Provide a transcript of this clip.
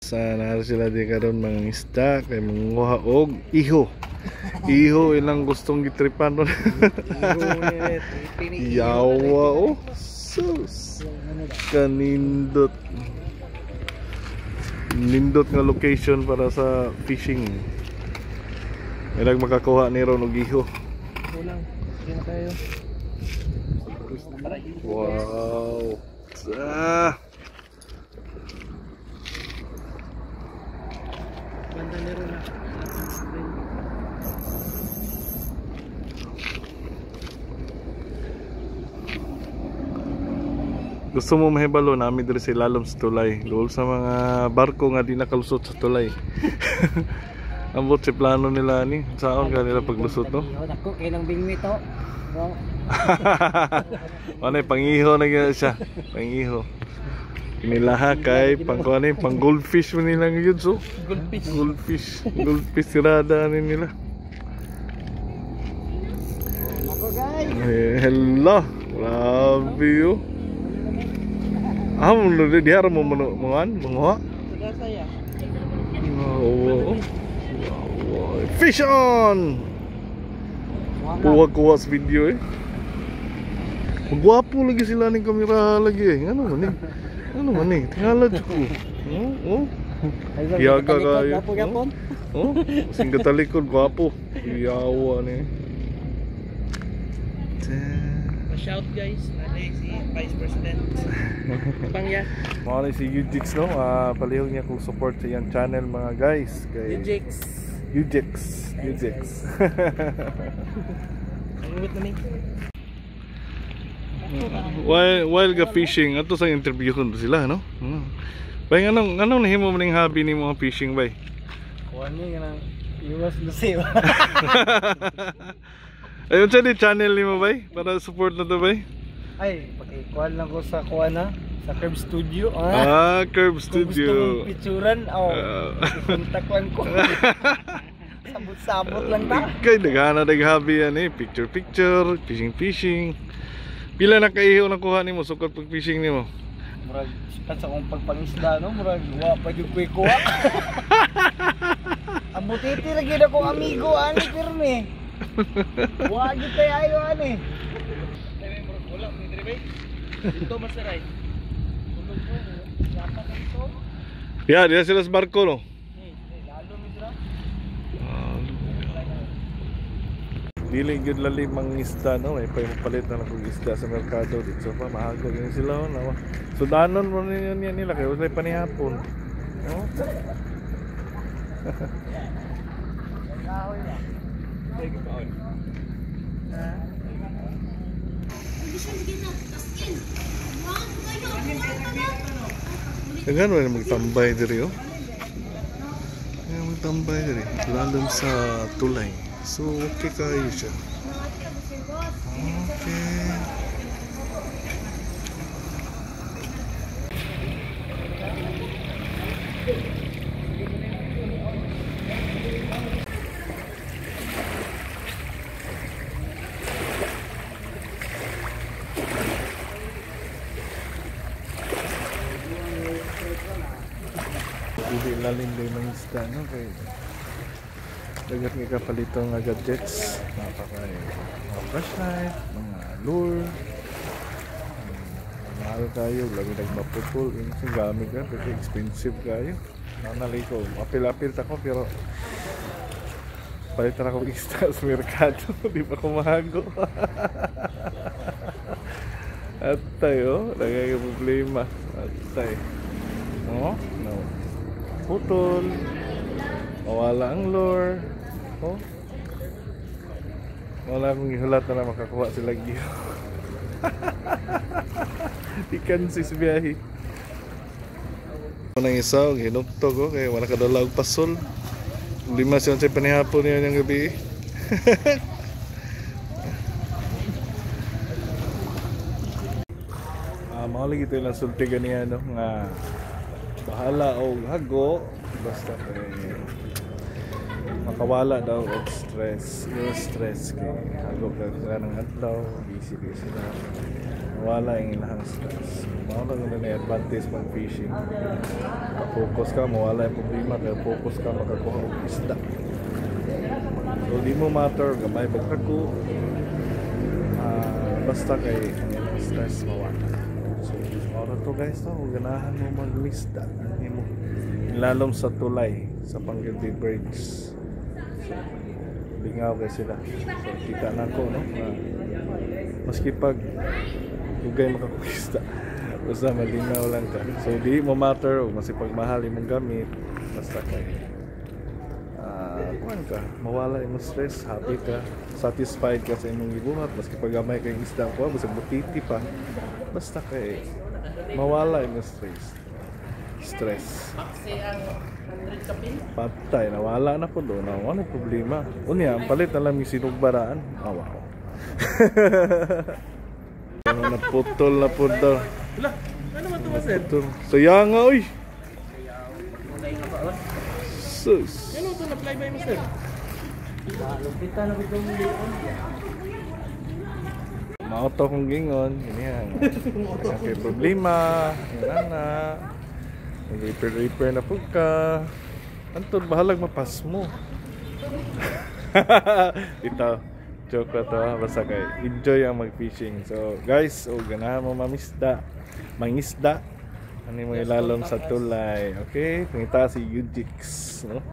Sana sila di karon mga isda kay manguha og iho. Iho ilang gustong gitripan nun. Yawa oh. Sus. Kanindot. Nindot nga location para sa fishing. Ilang makakuha ni ron og iho. Wow. Gusto mo mahibalo namin diri sa ilalom sa tulay. Dool sa mga barko nga di nakalusot sa tulay. Ambot si plano nila ni. Saan ka nila paglusot no? Ako kay nang bingwi to. Ano pangiho na gina siya. Pangiho. Nilaha kay pang goldfish mo nila ngayon so. Goldfish sirada nila. Ako guys. Hello. Love you. Mo na di harap mo manguha? Sudah saya. Wow. Fish on! Kuha sa video eh. Magwapo lagi sila ng kamera lagi eh. Ano man eh? Tingalad ko. Oh. Yaga kayo. Oh. Singga talikod, gwapo. Yawa ni. Shout guys, nanay si Vice President. Pangya. Mga si Ujix no, palihog niya kung support sa iyang channel mga guys. Kay Ujix. Ayun na ni. While ga fishing, ato sa interview ko sila no. Bay anong nahimo mo ning hobby ni mga fishing bay? Kuan ni kanang iwas lusi. Ayun sa di channel ni mo bay para support na to bay? Ay, pakikuan lang ko sa kuana sa Curve Studio. Curve Studio. Kung gusto mong picturean, i-contact lang ko. Sabot-sabot lang ta. Kay daghana hobby yan eh, picture, fishing. Pila na kaiho na kuha nimo sukat pag fishing nimo? Murag sikat sa kong pagpangisda no, murag wa pa jud koy kuha. Ang butiti lagi na kong amigo ani pirme. Wa gid kay ayo ani. Dili murag wala ni dire bay. Dito masaray. Tulog mo, yata na ito. Yeah, dia sila sa barko no. Lalo misra. Dili gud lali mang isda no, may palit na kog isda sa merkado dito pa mahago din sila no. Sudanon mo nila kay usay panihapon. No? Dagan wala magtambay diri oh. Magtambay diri lalom sa tulay. So okay kayo siya. Okay. Hindi lalim din ng isda no kay dagat nga kapalito nga gadgets napakay mga flashlight, mga lure mahal kayo lagi nagmaputol yung gamit ka pero expensive kayo nanaliko apil-apil tako pero palitan ako isda sa merkado di pa kumahago at tayo lagay yung problema at tayo no putol mawala ang lure wala akong ihulat na makakuha sila giyo ikan sis biyahe nang isa hinugtog ko kaya wala kadala og pasol lima siya sa panihapon niya yung gabi mga lagi ito lang sultigan niya no nga bahala o hago basta makawala daw og stress yung stress kay hago ka ng adlaw busy sila Wala yung ilahang stress. Mawala nga na advantage mag fishing. Focus ka, mawala yung problema. Kaya focus ka, makakuha ng isda. So di mo matter, gamay pagkaku. Basta kay ang ilang stress mawala. So oras to guys, no? Kung ganahan mo mag-isda, mo lalong sa tulay, sa Pangildi Bridge. So, lingaw kay sila. So kita na ko, no? Maski pag hugay makakuista, basta malinaw lang ka. So di mo matter o masipag mahal imong gamit, basta kay kuan ka, mawala imong stress, happy ka, satisfied ka sa imong gibuhat, maski pag gamay kay isda ko, basta butiti pa, basta kay mawala imong stress. Patay, nawala na po doon, wala problema. Unya, ang palit na lang yung sinugbaraan. Oh, wow. Naputol na po daw. Wala, ano man ito master? Sayang nga, uy. Sus. Ano ito na fly by master? Lupitan na ito yung lion. Mauto kong gingon. Yan. May problema. Yan na. Mag-repair na po ka. Antod, bahalag mapas mo. Ito. Joke na to, basta kay enjoy ang mag-fishing. So guys, ganahan mo mangisda, ano mo ilalom sa tulay. Okay, pangita si Ujix, no?